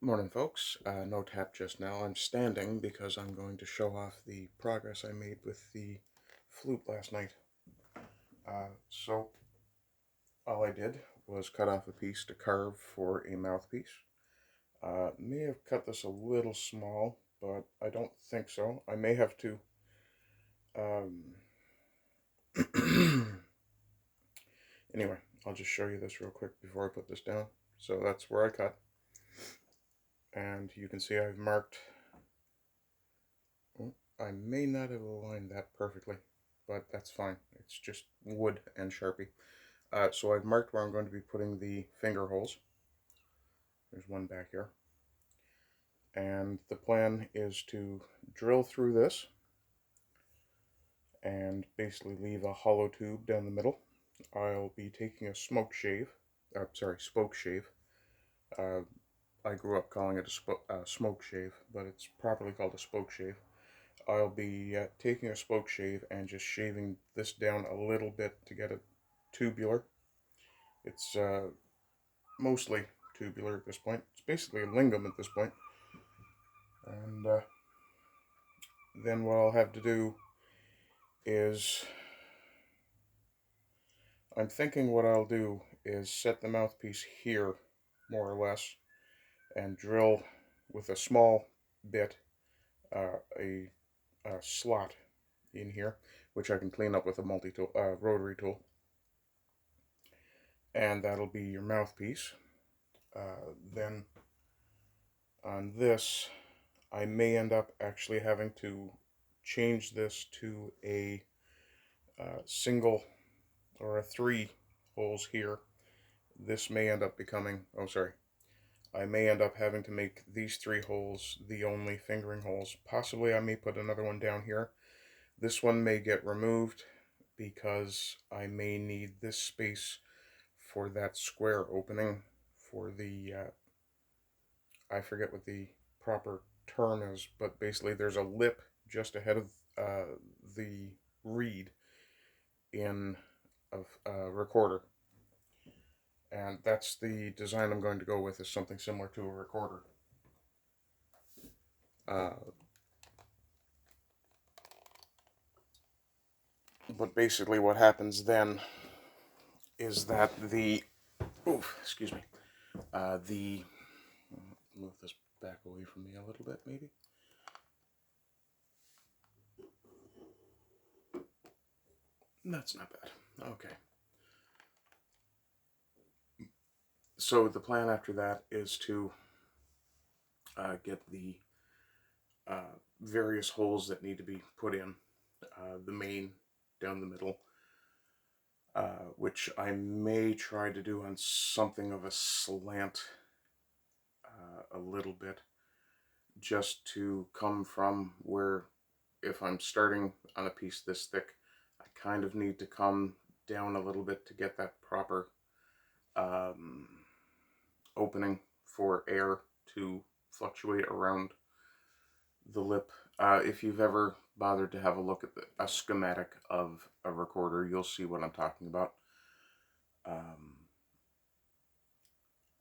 Morning, folks. No tap just now. I'm standing because I'm going to show off the progress I made with the flute last night. So all I did was cut off a piece to carve for a mouthpiece. May have cut this a little small, but I don't think so. I may have to. Um, anyway, I'll just show you this real quick before I put this down. So that's where I cut. And you can see I've marked. Oh, I may not have aligned that perfectly, but that's fine. It's just wood and Sharpie. So I've marked where I'm going to be putting the finger holes. There's one back here. And the plan is to drill through this and basically leave a hollow tube down the middle. I'll be taking a spoke shave. Uh, I grew up calling it a smoke shave, but it's properly called a spoke shave. I'll be taking a spoke shave and just shaving this down a little bit to get it tubular. It's mostly tubular at this point. It's basically a lingam at this point. And then what I'll have to do is, I'm thinking what I'll do is set the mouthpiece here, more or less, and drill with a small bit a slot in here, which I can clean up with a multi-tool, rotary tool. And that'll be your mouthpiece. Then on this, I may end up actually having to change this to a single or a 3 holes here. This may end up becoming, oh sorry, I may end up having to make these 3 holes the only fingering holes. Possibly I may put another one down here. This one may get removed because I may need this space for that square opening for the, I forget what the proper term is, but basically there's a lip just ahead of the reed in a recorder. And that's the design I'm going to go with, is something similar to a recorder. Uh, but basically what happens then is that excuse me, move this back away from me a little bit maybe. That's not bad. Okay. So the plan after that is to get the various holes that need to be put in. The main down the middle, which I may try to do on something of a slant a little bit, just to come from where, if I'm starting on a piece this thick, I kind of need to come down a little bit to get that proper opening for air to fluctuate around the lip. If you've ever bothered to have a look at a schematic of a recorder, you'll see what I'm talking about.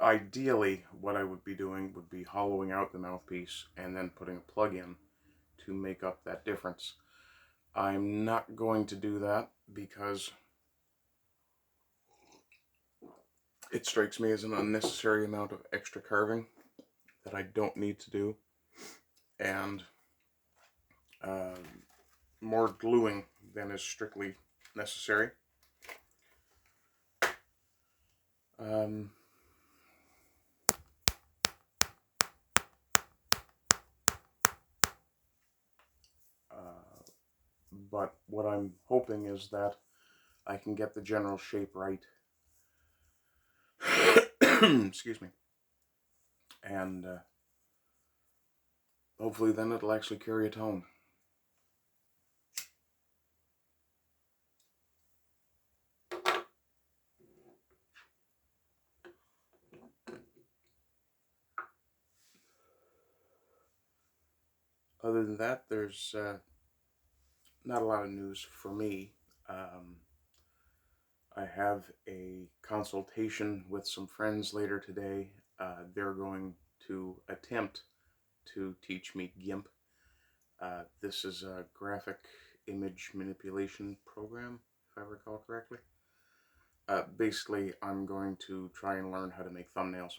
Ideally, what I would be doing would be hollowing out the mouthpiece and then putting a plug in to make up that difference. I'm not going to do that because it strikes me as an unnecessary amount of extra carving that I don't need to do, and more gluing than is strictly necessary. But what I'm hoping is that I can get the general shape right. Excuse me. And hopefully then it'll actually carry a tone. Other than that, there's not a lot of news for me. I have a consultation with some friends later today. They're going to attempt to teach me GIMP. This is a graphic image manipulation program, if I recall correctly. Basically, I'm going to try and learn how to make thumbnails.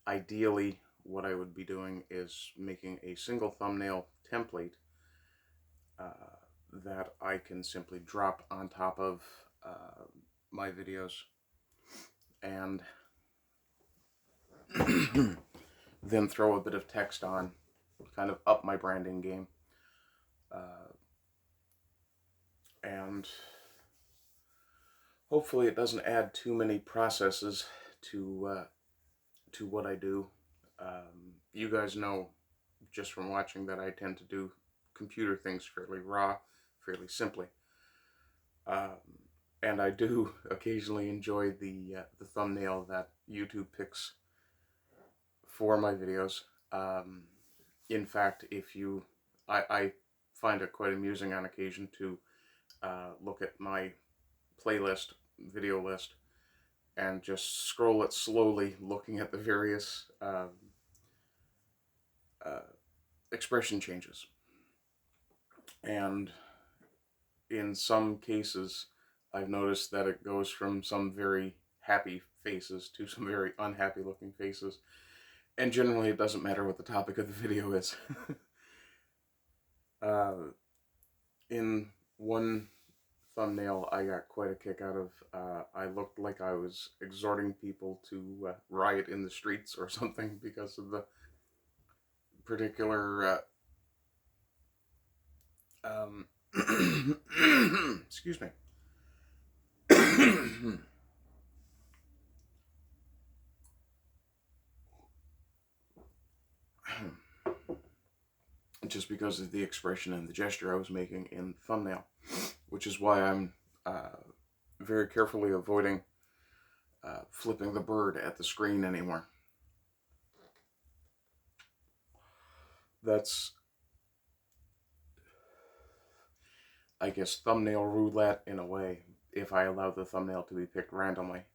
Ideally, what I would be doing is making a single thumbnail template that I can simply drop on top of my videos and then throw a bit of text on, kind of up my branding game. And hopefully it doesn't add too many processes to what I do. You guys know just from watching that I tend to do computer things fairly raw, fairly simply. And I do occasionally enjoy the thumbnail that YouTube picks for my videos. In fact, I find it quite amusing on occasion to look at my playlist, video list, and just scroll it slowly, looking at the various expression changes. And in some cases, I've noticed that it goes from some very happy faces to some very unhappy looking faces. And generally it doesn't matter what the topic of the video is. In one thumbnail I got quite a kick out of. I looked like I was exhorting people to riot in the streets or something because of the particular excuse me. Just because of the expression and the gesture I was making in the thumbnail, which is why I'm very carefully avoiding flipping the bird at the screen anymore. That's, I guess, thumbnail roulette in a way, if I allow the thumbnail to be picked randomly.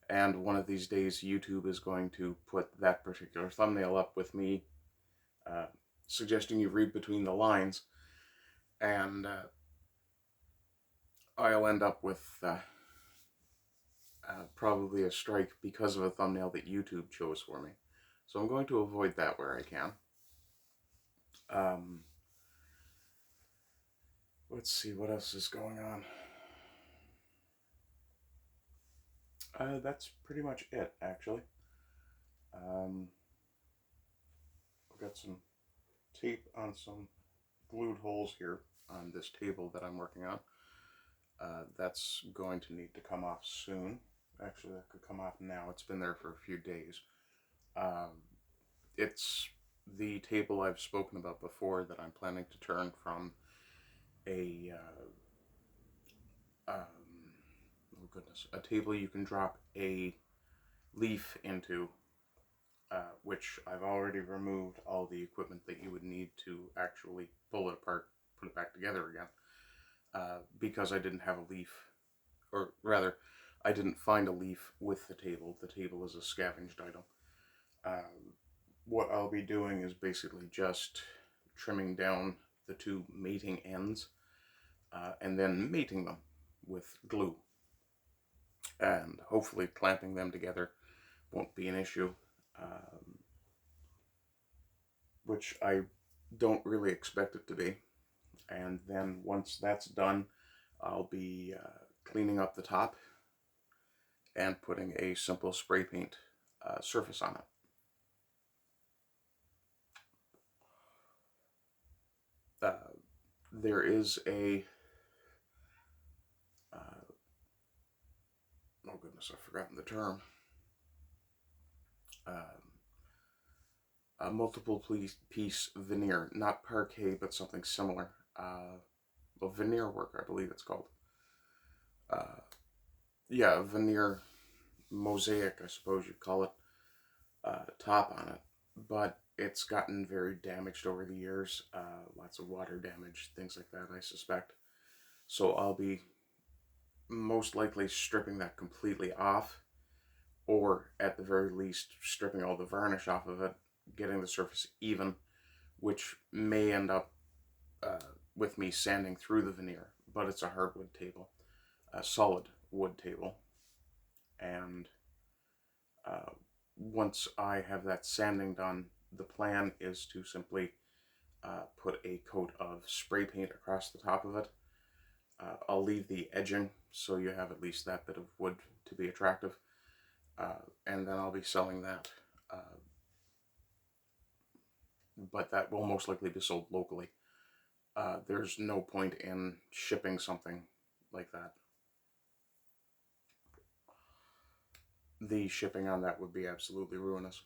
And one of these days YouTube is going to put that particular thumbnail up with me suggesting you read between the lines, and I'll end up with probably a strike because of a thumbnail that YouTube chose for me. So I'm going to avoid that where I can. Let's see what else is going on. That's pretty much it, actually. I've got some tape on some glued holes here on this table that I'm working on. That's going to need to come off soon. Actually, that could come off now. It's been there for a few days. It's the table I've spoken about before that I'm planning to turn from a oh goodness, a table you can drop a leaf into, which I've already removed all the equipment that you would need to actually pull it apart, put it back together again, because I didn't have a leaf, or rather, I didn't find a leaf with the table. The table is a scavenged item. What I'll be doing is basically just trimming down the two mating ends, and then mating them with glue. And hopefully clamping them together won't be an issue, which I don't really expect it to be. And then once that's done, I'll be cleaning up the top and putting a simple spray paint surface on it. There is a oh goodness, I've forgotten the term. A multiple piece veneer, not parquet, but something similar. Well, veneer work, I believe it's called. Yeah, veneer mosaic, I suppose you'd call it, top on it. But it's gotten very damaged over the years. Lots of water damage, things like that, I suspect. So I'll be most likely stripping that completely off or at the very least stripping all the varnish off of it, getting the surface even, which may end up with me sanding through the veneer, but it's a hardwood table, a solid wood table, and once I have that sanding done, the plan is to simply put a coat of spray paint across the top of it. I'll leave the edging so you have at least that bit of wood to be attractive, and then I'll be selling that. But that will most likely be sold locally. There's no point in shipping something like that. The shipping on that would be absolutely ruinous.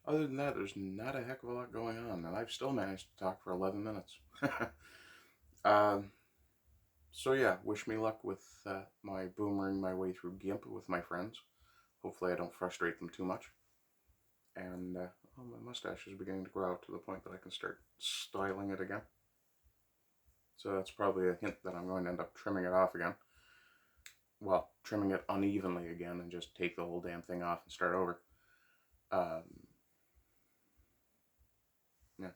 Other than that, there's not a heck of a lot going on, and I've still managed to talk for 11 minutes. So yeah, wish me luck with my boomering my way through GIMP with my friends. Hopefully I don't frustrate them too much. And oh, my mustache is beginning to grow out to the point that I can start styling it again. So that's probably a hint that I'm going to end up trimming it off again. Well, trimming it unevenly again and just take the whole damn thing off and start over. Yeah.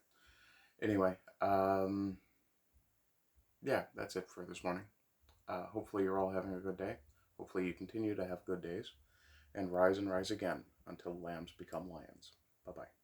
Anyway, yeah, that's it for this morning. Hopefully you're all having a good day. Hopefully you continue to have good days. And rise again until lambs become lions. Bye-bye.